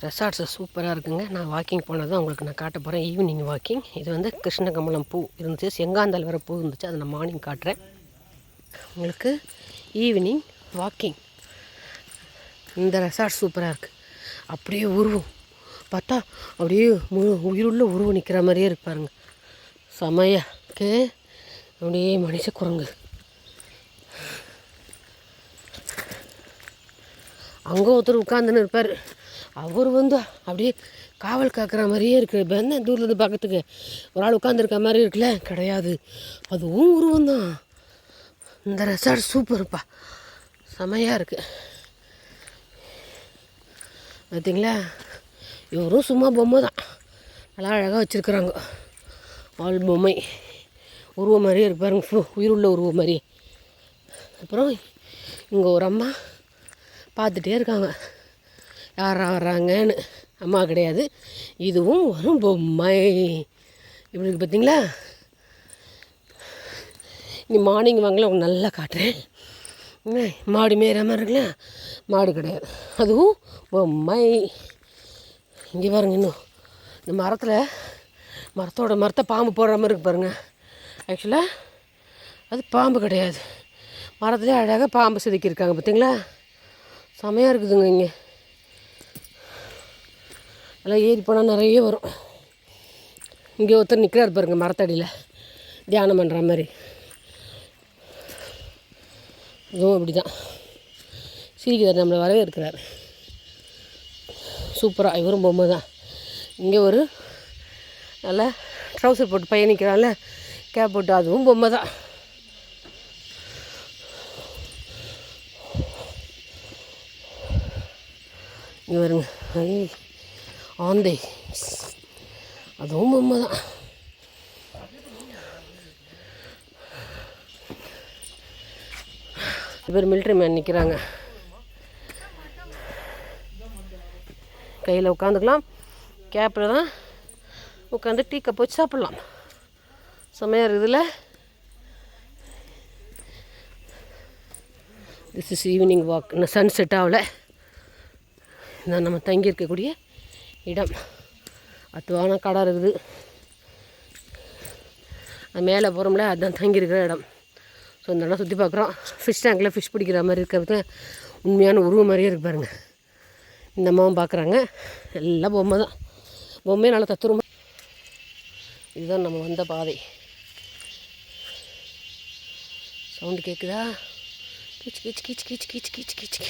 Resorts சூப்பராக இருக்குங்க. நான் வாக்கிங் போனது தான் உங்களுக்கு நான் காட்ட போகிறேன். Evening walking. இது வந்து கிருஷ்ணகமலம் பூ இருந்துச்சு, செங்காந்தல் வர பூ இருந்துச்சு. அதை நான் மார்னிங் காட்டுறேன் உங்களுக்கு. Evening walking. இந்த ரெசார்ட் சூப்பராக இருக்குது. அப்படியே உருவம் பார்த்தா அப்படியே உயிருள்ள உருவம் நிற்கிற மாதிரியே இருக்கு பாருங்க. செமையாக்கு அப்படியே மனுஷ குரங்கு. அங்கே ஒருத்தர் உட்காந்துன்னு இருப்பார். அவர் வந்து அப்படியே காவல் காக்கிற மாதிரியே இருக்குது. இப்போ என்ன தூரத்துலேருந்து பார்க்கறதுக்கு ஒரு ஆள் உட்காந்துருக்க மாதிரி இருக்குல்ல, கிடையாது, அதுவும் உருவம் தான். இந்த ரெசார்ட் சூப்பர்ப்பா, செமையாக இருக்குது. பார்த்தீங்களா, இவரும் சும்மா பொம்மை தான், நல்லா அழகாக வச்சுருக்குறாங்க. ஆள் பொம்மை உருவம் மாதிரியே இருப்பாருங்க, உயிருள்ள உருவம் மாதிரி. அப்புறம் இங்கே ஒரு அம்மா பார்த்துட்டே இருக்காங்க, யாரா வர்றாங்கன்னு. அம்மா கிடையாது, இதுவும் வரும் பொம்மை. இப்படி இருக்குது பார்த்தீங்களா. நீ மார்னிங் வாங்கல உங்களுக்கு நல்லா காட்டுறேன். மாடு மேய்கிற மாதிரி இருக்குல்ல, மாடு கிடையாது, அதுவும் பொம்மை. இங்கே பாருங்க, இன்னும் இந்த மரத்தை பாம்பு போடுற மாதிரி இருக்கு பாருங்கள். ஆக்சுவலாக அது பாம்பு கிடையாது, மரத்துலேயே அழகாக பாம்பு செதுக்கியிருக்காங்க பார்த்தீங்களா. செமையாக இருக்குதுங்க. இங்கே எல்லாம் ஏறி போனால் நிறைய வரும். இங்கே ஒருத்தர் நிற்கிறார் பாருங்கள், மரத்தடியில் தியானம் பண்ணுற மாதிரி. இதுவும் அப்படி தான் சிரிக்கிறார், நம்மளை வரவே இருக்கிறார். சூப்பராக, இவரும் பொம்மை தான். இங்கே ஒரு நல்லா ட்ரௌசர் போட்டு பையன் நிற்கிறான்ல, கேப் போட்டு, அதுவும் பொம்மை தான். இங்கே வருங்க, ஆந்தை, அதுவும் பொம்மை தான். பேர் மிலிட்ரி மேன் நிற்கிறாங்க, கையில் உட்காந்துக்கலாம், கேப்பில் தான் உட்காந்து டீ கப் வச்சு சாப்பிட்லாம். செம்மையாக இருக்குதுல்ல. This is evening walk. இன்னும் சன் செட் ஆகலை. இதான் நம்ம தங்கி இருக்கக்கூடிய இடம். அத்துவான கடை இருக்குது, அது மேலே போகிறோம்ல, அதுதான் தங்கியிருக்கிற இடம். ஸோ இந்த இடம் சுற்றி பார்க்குறோம். ஃபிஷ் டேங்கில் ஃபிஷ் பிடிக்கிற மாதிரி இருக்கிறது உண்மையான உருவம் மாதிரியே இருக்கு பாருங்க. இந்த அம்மாவும் பார்க்குறாங்க, எல்லாம் பொம்மை தான். பொம்மையே நல்லா தத்துருமா. இதுதான் நம்ம வந்த பாதை. சவுண்டு கேட்குதா? கீச் கீச் கீச் கீச் கீச் கீச் கீச்.